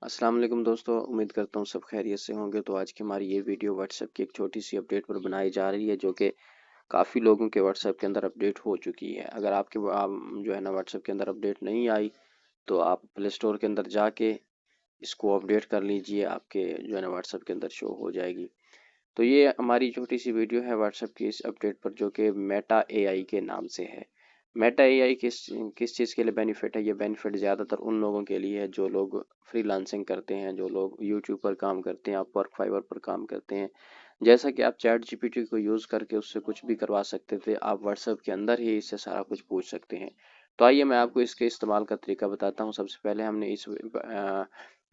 अस्सलाम वालेकुम दोस्तों, उम्मीद करता हूँ सब खैरियत से होंगे। तो आज की हमारी ये वीडियो व्हाट्सएप की एक छोटी सी अपडेट पर बनाई जा रही है, जो कि काफ़ी लोगों के व्हाट्सएप के अंदर अपडेट हो चुकी है। अगर आपके जो है ना व्हाट्सएप के अंदर अपडेट नहीं आई, तो आप प्ले स्टोर के अंदर जाके इसको अपडेट कर लीजिए, आपके जो है ना व्हाट्सएप के अंदर शो हो जाएगी। तो ये हमारी छोटी सी वीडियो है व्हाट्सएप की इस अपडेट पर, जो कि मेटा एआई के नाम से है। मेटा एआई किस किस चीज़ के लिए बेनिफिट है? ये बेनिफिट ज़्यादातर उन लोगों के लिए है जो लोग फ्रीलांसिंग करते हैं, जो लोग यूट्यूब पर काम करते हैं, आप वर्क फाइवर पर काम करते हैं। जैसा कि आप चैट जीपीटी को यूज़ करके उससे कुछ भी करवा सकते थे, आप व्हाट्सएप के अंदर ही इससे सारा कुछ पूछ सकते हैं। तो आइए मैं आपको इसके इस्तेमाल का तरीका बताता हूँ। सबसे पहले हमने इस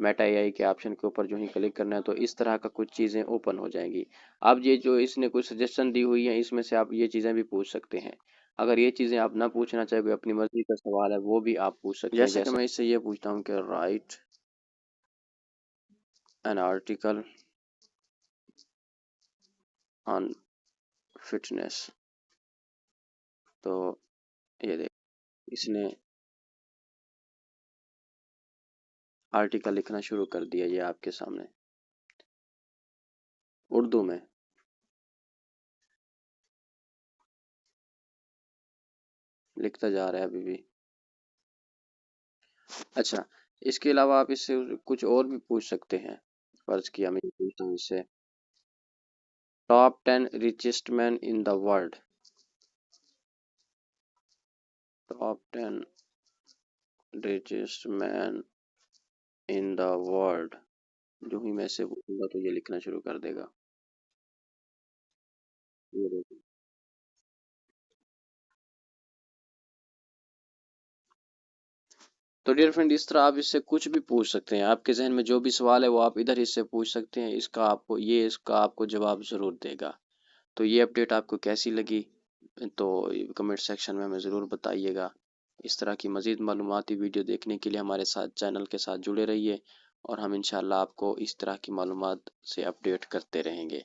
मेटा एआई के ऑप्शन के ऊपर जो ही क्लिक करना है, तो इस तरह का कुछ चीज़ें ओपन हो जाएंगी। अब ये जो इसने कुछ सजेशन दी हुई है, इसमें से आप ये चीज़ें भी पूछ सकते हैं। अगर ये चीज़ें आप ना पूछना चाहे, कोई अपनी मर्जी का सवाल है, वो भी आप पूछ सकते हैं। जैसे कि मैं इससे ये पूछता हूँ कि right an article on fitness. तो ये देख, इसने आर्टिकल लिखना शुरू कर दिया, ये आपके सामने उर्दू में। लिखता जा रहा है अभी भी। अच्छा, इसके अलावा आप इससे कुछ और भी पूछ सकते हैं। फर्ज किया मैं ये पूछता हूँ इससे, top 10 richest man in the world. Top 10 richest man in the world. जो ही मैं इसे बोलूंगा तो ये लिखना शुरू कर देगा। ये देखिए। तो डियर फ्रेंड, इस तरह आप इससे कुछ भी पूछ सकते हैं। आपके जहन में जो भी सवाल है वो आप इधर इससे पूछ सकते हैं। इसका आपको जवाब ज़रूर देगा। तो ये अपडेट आपको कैसी लगी, तो कमेंट सेक्शन में हमें ज़रूर बताइएगा। इस तरह की मज़ीद मालूमाती वीडियो देखने के लिए हमारे साथ चैनल के साथ जुड़े रहिए, और हम इंशाल्लाह आपको इस तरह की मालूमात से अपडेट करते रहेंगे।